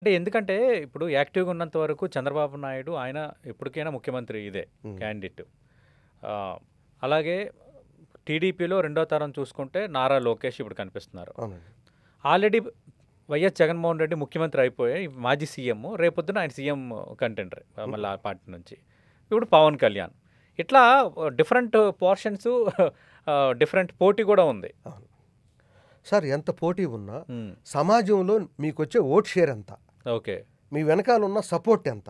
అంటే ఎందుకంటే ఇప్పుడు యాక్టివ్‌గా ఉన్నంత వరకు చంద్రబాబు నాయుడు ఆయన ఎప్పటికైనా ముఖ్యమంత్రి ఇదే క్యాండిడేట్. అలాగే టీడీపీలో రెండో తరం చూసుకుంటే నారా లోకేష్ ఇప్పుడు కనిపిస్తున్నారు. ఆల్రెడీ వైఎస్ జగన్మోహన్ రెడ్డి ముఖ్యమంత్రి అయిపోయి మాజీ సీఎం, రేపొద్దున ఆయన సీఎం కంటెండర్ మళ్ళీ ఆ పార్టీ నుంచి. ఇప్పుడు పవన్ కళ్యాణ్, ఇట్లా డిఫరెంట్ పోర్షన్స్, డిఫరెంట్ పోటీ కూడా ఉంది. సార్ ఎంత పోటీ ఉన్నా సమాజంలో మీకు వచ్చే ఓట్ షేర్ ఎంత, ఓకే, మీ వెనకాల ఉన్న సపోర్ట్ ఎంత.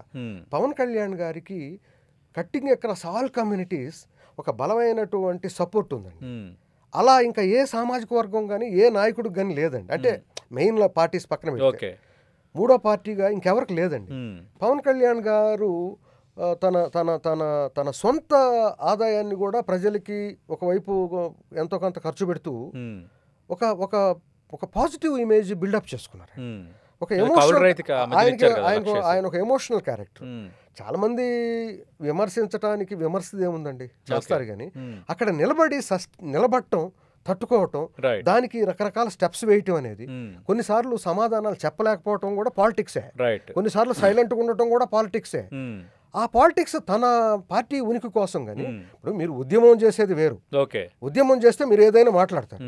పవన్ కళ్యాణ్ గారికి కట్టింగ్ అక్రాస్ ఆల్ కమ్యూనిటీస్ ఒక బలమైనటువంటి సపోర్ట్ ఉందండి. అలా ఇంకా ఏ సామాజిక వర్గం కానీ ఏ నాయకుడికి కానీ లేదండి. అంటే మెయిన్ పార్టీస్ పక్కన పెడితే మూడో పార్టీగా ఇంకెవరికి లేదండి. పవన్ కళ్యాణ్ గారు తన తన తన తన సొంత ఆదాయాన్ని కూడా ప్రజలకి ఒకవైపు ఎంతో కొంత ఖర్చు పెడుతూ ఒక ఒక ఒక పాజిటివ్ ఇమేజ్ బిల్డప్ చేసుకున్నారు. ఒక ఎమోషనల్ ఆయన ఒక ఎమోషనల్ క్యారెక్టర్. చాలా మంది విమర్శించడానికి విమర్శదేముందండి, చేస్తారు కానీ అక్కడ నిలబడటం, తట్టుకోవటం, దానికి రకరకాల స్టెప్స్ వేయటం అనేది, కొన్నిసార్లు సమాధానాలు చెప్పలేకపోవటం కూడా పాలిటిక్సే, కొన్నిసార్లు సైలెంట్గా ఉండటం కూడా పాలిటిక్సే. ఆ పాలిటిక్స్ తన పార్టీ ఉనికి కోసం. కానీ ఇప్పుడు మీరు ఉద్యమం చేసేది వేరు, ఉద్యమం చేస్తే మీరు ఏదైనా మాట్లాడతారు.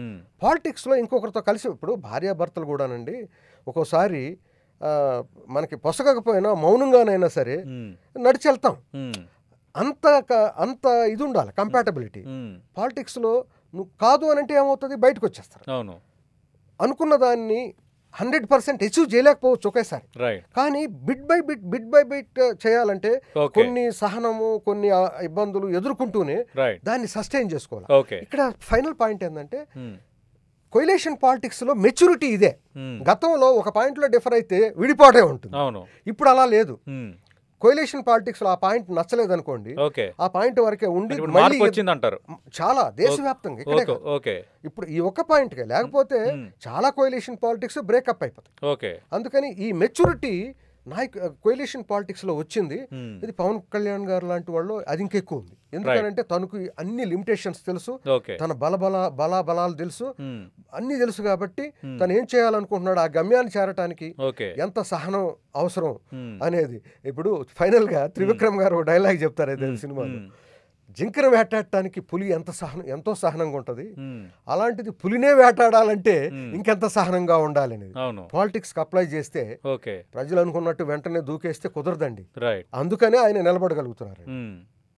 పాలిటిక్స్లో ఇంకొకరితో కలిసి, ఇప్పుడు భార్యాభర్తలు కూడానండి ఒక్కోసారి మనకి పొసగకపోయినా మౌనంగానైనా సరే నడిచి వెళ్తాం. అంత ఇది ఉండాలి, కంపాటబిలిటీ. పాలిటిక్స్లో నువ్వు కాదు అని అంటే ఏమవుతుంది, బయటకు వచ్చేస్తారు. అనుకున్న దాన్ని 100% అచీవ్ చేయలేకపోవచ్చు ఒకేసారి, కానీ బిట్ బై బిట్ చేయాలంటే కొన్ని సహనము, కొన్ని ఇబ్బందులు ఎదుర్కొంటూనే దాన్ని సస్టైన్ చేసుకోవాలి. ఇక్కడ ఫైనల్ పాయింట్ ఏంటంటే కొయిలేషన్ పాలిటిక్స్ లో మెచ్యూరిటీ ఇదే. గతంలో ఒక పాయింట్ లో డిఫర్ అయితే విడిపోవటమే ఉంటుంది, ఇప్పుడు అలా లేదు. కొయిలేషన్ పాలిటిక్స్ లో ఆ పాయింట్ నచ్చలేదు అనుకోండి, ఆ పాయింట్ వరకే ఉండి చాలా దేశవ్యాప్తంగా ఇక్కడే ఇప్పుడు ఈ ఒక్క పాయింట్ కే, లేకపోతే చాలా కొయిలేషన్ పాలిటిక్స్ బ్రేకప్ అయిపోతాయి. అందుకని ఈ మెచ్యూరిటీ కొయిలేషన్ పాలిటిక్స్ లో వచ్చింది. ఇది పవన్ కళ్యాణ్ గారు లాంటి వాళ్ళు అది ఇంకెక్కువ ఉంది. ఎందుకంటే తనకు అన్ని లిమిటేషన్స్ తెలుసు, తన బలాలు తెలుసు, అన్ని తెలుసు. కాబట్టి తను ఏం చేయాలనుకుంటున్నాడు, ఆ గమ్యాన్ని చేరటానికి ఎంత సహనం అవసరం అనేది. ఇప్పుడు ఫైనల్ గా త్రివిక్రమ్ గారు డైలాగ్ చెప్తారు అయితే సినిమాలో, జింకను వేటాడటానికి పులి ఎంతో సహనంగా ఉంటుంది, అలాంటిది పులినే వేటాడాలంటే ఇంకెంత సహనంగా ఉండాలి అనేది పాలిటిక్స్ అప్లై చేస్తే ప్రజలు అనుకున్నట్టు వెంటనే దూకేస్తే కుదరదండి. అందుకనే ఆయన నిలబడగలుగుతున్నారు.